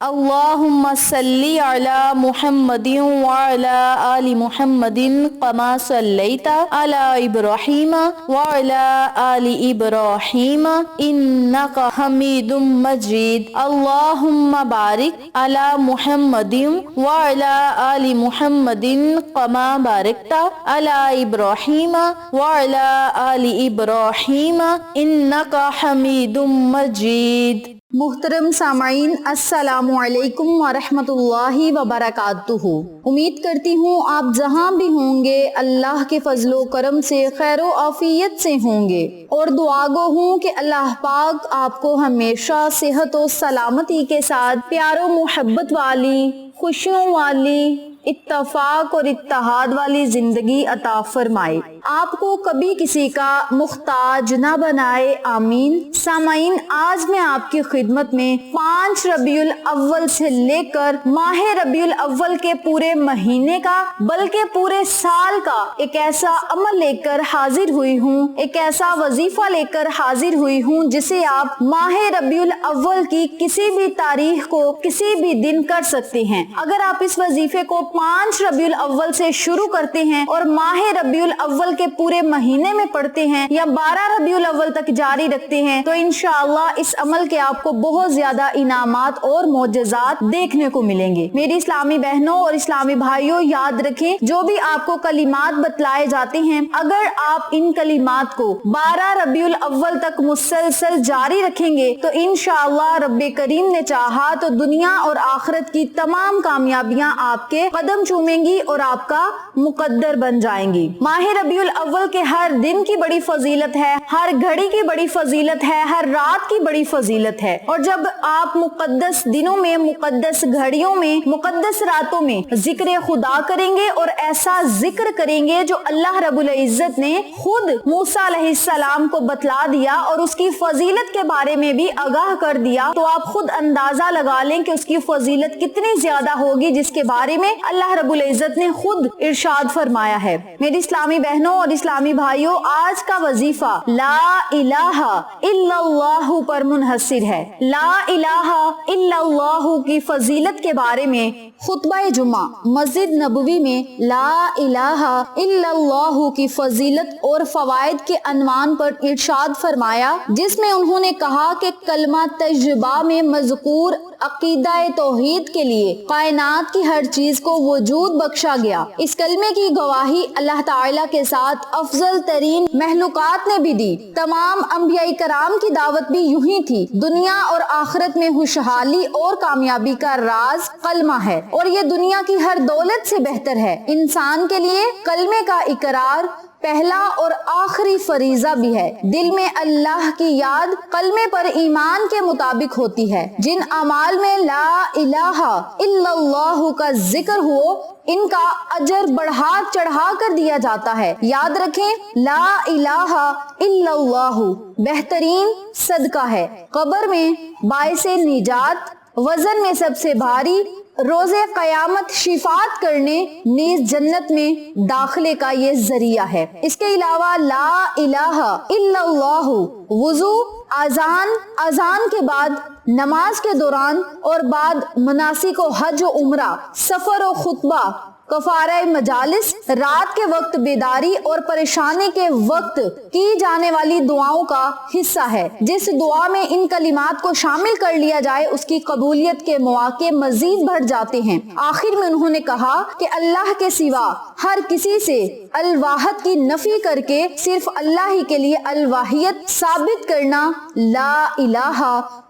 اللہم صلی علی محمد وعلی آل محمد کما صلیت علی ابراہیم وعلی آل ابراہیم انک حمید مجید اللہم بارک علی محمد وعلی آل محمد کما بارکت علی ابراہیم وعلی آل ابراہیم انک حمید مجید۔ محترم سامعین، السلام علیکم ورحمۃ اللہ وبرکاتہ۔ امید کرتی ہوں آپ جہاں بھی ہوں گے اللہ کے فضل و کرم سے خیر و عافیت سے ہوں گے، اور دعا گو ہوں کہ اللہ پاک آپ کو ہمیشہ صحت و سلامتی کے ساتھ پیار و محبت والی، خوشیوں والی، اتفاق اور اتحاد والی زندگی عطا فرمائے، آپ کو کبھی کسی کا محتاج نہ بنائے، آمین۔ سامعین، آج میں آپ کی خدمت میں 5 ربیع الاول سے لے کر ماہ ربیع الاول کے پورے مہینے کا بلکہ پورے سال کا ایک ایسا عمل لے کر حاضر ہوئی ہوں، ایک ایسا وظیفہ لے کر حاضر ہوئی ہوں جسے آپ ماہ ربیع الاول کی کسی بھی تاریخ کو کسی بھی دن کر سکتے ہیں۔ اگر آپ اس وظیفے کو 5 ربیع الاول سے شروع کرتے ہیں اور ماہ ربیع الاول کے پورے مہینے میں پڑھتے ہیں یا 12 ربیع الاول تک جاری رکھتے ہیں تو انشاءاللہ اس عمل کے آپ کو بہت زیادہ انعامات اور معجزات دیکھنے کو ملیں گے۔ میری اسلامی بہنوں اور اسلامی بھائیوں، یاد رکھیں جو بھی آپ کو کلمات بتلائے جاتے ہیں، اگر آپ ان کلمات کو 12 ربیع الاول تک مسلسل جاری رکھیں گے تو انشاءاللہ رب کریم نے چاہا تو دنیا اور آخرت کی تمام کامیابیاں آپ کے قدم چومیں گی اور آپ کا مقدر بن جائیں گی۔ ماہ ربیع الاول کے ہر دن کی بڑی فضیلت ہے، ہر گھڑی کی بڑی فضیلت ہے، ہر رات کی بڑی فضیلت ہے، اور جب آپ مقدس دنوں میں، مقدس گھڑیوں میں، مقدس راتوں میں ذکر خدا کریں گے اور ایسا ذکر کریں گے جو اللہ رب العزت نے خود موسیٰ علیہ السلام کو بتلا دیا اور اس کی فضیلت کے بارے میں بھی آگاہ کر دیا، تو آپ خود اندازہ لگا لیں کہ اس کی فضیلت کتنی زیادہ ہوگی جس کے بارے میں اللہ رب العزت نے خود ارشاد فرمایا ہے۔ میری اسلامی بہنوں اور اسلامی بھائیوں، آج کا وظیفہ لا الہ الا اللہ پر منحصر ہے۔ لا الہ الا اللہ کی فضیلت کے بارے میں خطبہ جمعہ مسجد نبوی میں لا الہ الا اللہ کی فضیلت اور فوائد کے عنوان پر ارشاد فرمایا، جس میں انہوں نے کہا کہ کلمہ تجربہ میں مذکور عقیدہ توحید کے لیے کائنات کی ہر چیز کو وجود بخشا گیا۔ اس کلمے کی گواہی اللہ تعالیٰ کے ساتھ افضل ترین مخلوقات نے بھی دی۔ تمام انبیاء کرام کی دعوت بھی یوں ہی تھی۔ دنیا اور آخرت میں خوشحالی اور کامیابی کا راز کلمہ ہے، اور یہ دنیا کی ہر دولت سے بہتر ہے۔ انسان کے لیے کلمے کا اقرار پہلا اور آخری فریضہ بھی ہے۔ دل میں اللہ کی یاد کلمے پر ایمان کے مطابق ہوتی ہے۔ جن اعمال میں لا الہ الا اللہ کا ذکر ہو ان کا اجر بڑھا چڑھا کر دیا جاتا ہے۔ یاد رکھیں، لا الہ الا اللہ بہترین صدقہ ہے، قبر میں باعث نجات، وزن میں سب سے بھاری، روز قیامت شفاعت کرنے، نیز جنت میں داخلے کا یہ ذریعہ ہے۔ اس کے علاوہ لا الہ الا اللہ وضو، اذان کے بعد، نماز کے دوران اور بعد مناسک و حج و عمرہ، سفر و خطبہ، کفارہ مجالس، رات کے وقت بیداری اور پریشانی کے وقت کی جانے والی دعاؤں کا حصہ ہے۔ جس دعا میں ان کلمات کو شامل کر لیا جائے اس کی قبولیت کے مواقع مزید بڑھ جاتے ہیں۔ آخر میں انہوں نے کہا کہ اللہ کے سوا ہر کسی سے الواحد کی نفی کر کے صرف اللہ ہی کے لیے الواحیت ثابت کرنا لا الہ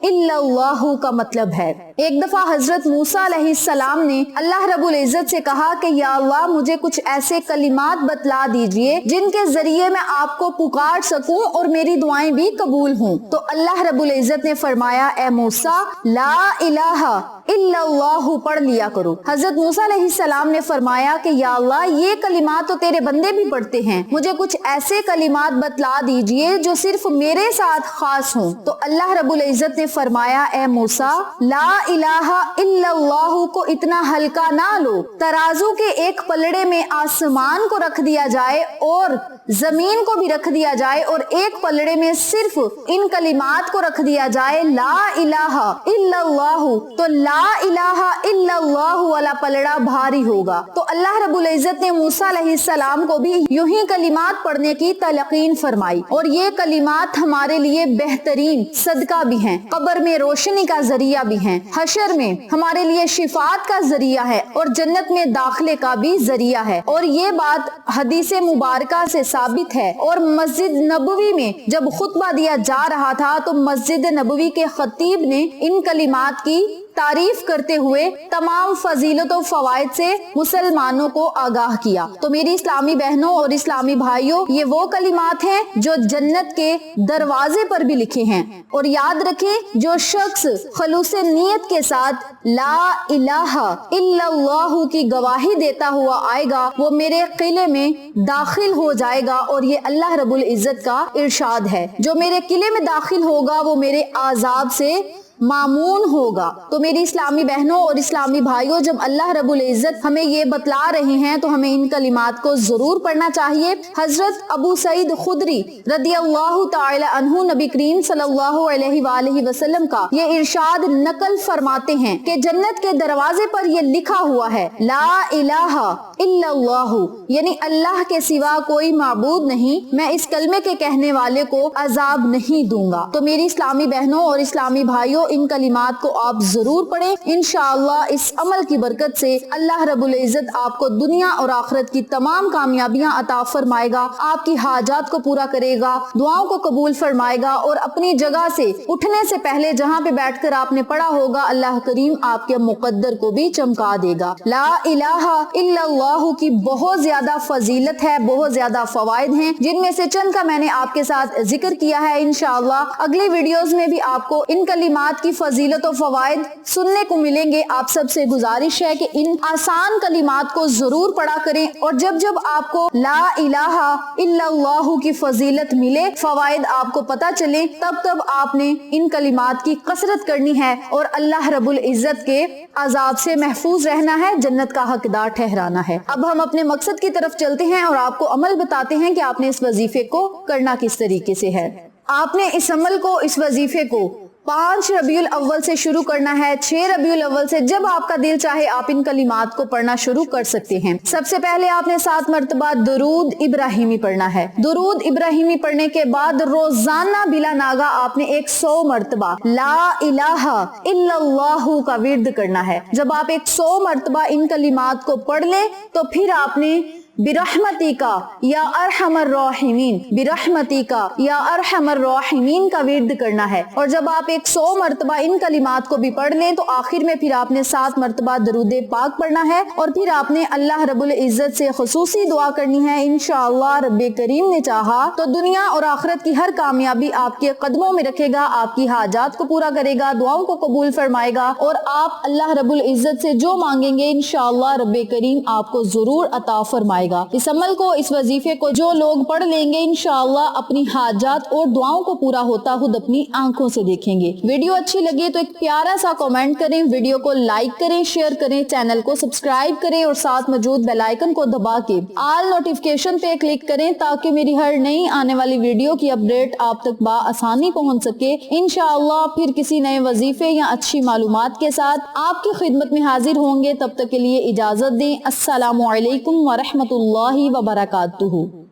الا اللہ کا مطلب ہے۔ ایک دفعہ حضرت موسیٰ علیہ السلام نے اللہ رب العزت سے کہا کہ یا اللہ مجھے کچھ ایسے کلمات بتلا دیجئے جن کے ذریعے میں آپ کو پکار سکوں اور میری دعائیں بھی قبول ہوں۔ تو اللہ رب العزت نے فرمایا، اے موسیٰ لا الہ الا اللہ پڑھ لیا کرو۔ حضرت موسیٰ علیہ السلام نے فرمایا کہ یا اللہ یہ کلمات تو تیرے بندے بھی پڑھتے ہیں، مجھے کچھ ایسے کلمات بتلا دیجئے جو صرف میرے ساتھ خاص ہوں۔ تو اللہ رب العزت نے فرمایا، اے موسیٰ لا الہ الا اللہ کو اتنا ہلکا نہ لو، ترازو के एक पलड़े में आसमान को रख दिया जाए और जमीन को भी रख दिया जाए और एक पलड़े में सिर्फ इन कलिमात को रख दिया जाए, ला इलाहा इल्लल्लाहु, तो ला इलाहा इल्लल्लाहु वाला पलड़ा भारी होगा। तो अल्लाह रब्बुल इज्जत ने मूसा अलैहिस्सलाम को भी यूं ही कलिमात पढ़ने की तलकीन फरमाई और ये कलिमात हमारे लिए बेहतरीन सदका भी हैं, कब्र में रोशनी का जरिया भी हैं, हशर में हमारे लिए शिफात का जरिया है और जन्नत में दाखिले का भी जरिया है। और ये बात हदीस मुबारका से साबित है। और मस्जिद नबवी में जब खुतबा दिया जा रहा था तो मस्जिद नबवी के खतीब ने इन कलिमात की तारीफ करते हुए तमाम फजीलत और फवायद से मुसलमानों को आगाह किया। तो मेरी इस्लामी बहनों और इस्लामी भाइयों, ये वो कलिमात हैं जो जन्नत के दरवाजे पर भी लिखे हैं। और याद रखें, जो शख्स खलूस नियत के साथ ला इलाहा इल्लल्लाहु की गवाही देता हुआ आएगा वो मेरे किले में दाखिल हो जाएगा। और ये अल्लाह रब्बुल इज्जत का इरशाद है, जो मेरे किले में दाखिल होगा वो मेरे आजाब से मामून होगा। तो मेरी इस्लामी बहनों और इस्लामी भाइयों, जब अल्लाह रब्बुल इज्जत हमें ये बतला रहे हैं तो हमें इन कलिमात को जरूर पढ़ना चाहिए। हजरत अबू सईद खुदरी रदियल्लाहु ताला अन्हु नबी करीम सल्लल्लाहु अलैहि वसल्लम का ये इरशाद नकल फरमाते हैं कि जन्नत के दरवाजे पर ये लिखा हुआ है, ला इलाहा इल्लल्लाहु, यानी अल्लाह के सिवा कोई माबूद नहीं, मैं इस कलमे के कहने वाले को अजाब नहीं दूंगा। तो मेरी इस्लामी बहनों और इस्लामी भाइयों, इन कलिमात को आप जरूर पढ़ें। इंशाअल्लाह इस अमल की बरकत से अल्लाह रब्बुल इज्जत आपको दुनिया और आखिरत की तमाम कामयाबियां अता फरमाएगा, आपकी हाजात को पूरा करेगा, दुआओं को कबूल फरमाएगा और अपनी जगह से उठने से पहले जहां पे बैठकर आपने पढ़ा होगा अल्लाह करीम आपके मुकद्दर को भी चमका देगा। ला इलाहा इल्लल्लाहु की बहुत ज्यादा फजीलत है, बहुत ज्यादा फवायद हैं, जिनमें से चंद का मैंने आपके साथ जिक्र किया है। इंशाअल्लाह अगली वीडियोस में भी आपको इन कलिमात की फजीलत और फवायद सुनने को मिलेंगे। आप सबसे गुजारिश है कि इन आसान कलिमात को जरूर पढ़ा करें और जब जब आपको ला इलाहा इल्लल्लाहु की फजीलत मिले, फवायद आपको पता चले, तब तब आपने इन कलिमात की कसरत करनी है और अल्लाह रब्बुल इज्जत के अजाब से महफूज रहना है, जन्नत का हकदार ठहराना है। अब हम अपने मकसद की तरफ चलते हैं और आपको अमल बताते हैं कि आपने इस वजीफे को करना किस तरीके से है। आपने इस अमल को, इस वजीफे को 5 रबीउल अव्वल से शुरू करना है। 6 रबीउल अव्वल से जब आपका दिल चाहे आप इन कलिमात को पढ़ना शुरू कर सकते हैं। सबसे पहले आपने 7 मरतबा दुरूद इब्राहिमी पढ़ना है। दुरूद इब्राहिमी पढ़ने के बाद रोजाना बिला नागा आपने 100 मरतबा ला इलाहा इल्लल्लाहु का विर्द करना है। जब आप 100 मरतबा इन कलिमात को पढ़ लें तो फिर आपने बिरहमतिका या अरहमर राहिमीन, बिरहमतिका या अरहमर राहिमीन का विर्द करना है। और जब आप 100 मरतबा इन कलिमात को भी पढ़ लें तो आखिर में फिर आपने 7 मरतबा दरूद पाक पढ़ना है और फिर आपने अल्लाह रब्बुल इज्जत से खुसूसी दुआ करनी है। इंशाअल्लाह रब्बे करीम ने चाहा तो दुनिया और आखिरत की हर कामयाबी आपके कदमों में रखेगा, आपकी हाजात को पूरा करेगा, दुआओं को कबूल फरमाएगा और आप अल्लाह रब्बुल इज्जत से जो मांगेंगे इंशाअल्लाह रब्बे करीम आपको जरूर अता फरमाएगा। इस अमल को, इस वजीफे को जो लोग पढ़ लेंगे इंशाअल्लाह अपनी हाजात और दुआओं को पूरा होता खुद अपनी आंखों से देखेंगे। वीडियो अच्छी लगे तो एक प्यारा सा कमेंट करें, वीडियो को लाइक करें, शेयर करें, चैनल को सब्सक्राइब करें और साथ मौजूद बेल आइकन को दबा के ऑल नोटिफिकेशन पे क्लिक करें ताकि मेरी हर नई आने वाली वीडियो की अपडेट आप तक आसानी पहुंच सके। इंशाअल्लाह फिर किसी नए वजीफे या अच्छी मालूमात के साथ आपकी खिदमत में हाजिर होंगे। तब तक के लिए इजाजत दें। अस्सलामु अलैकुम व रहमतुल्लाहि व बरकातुहू।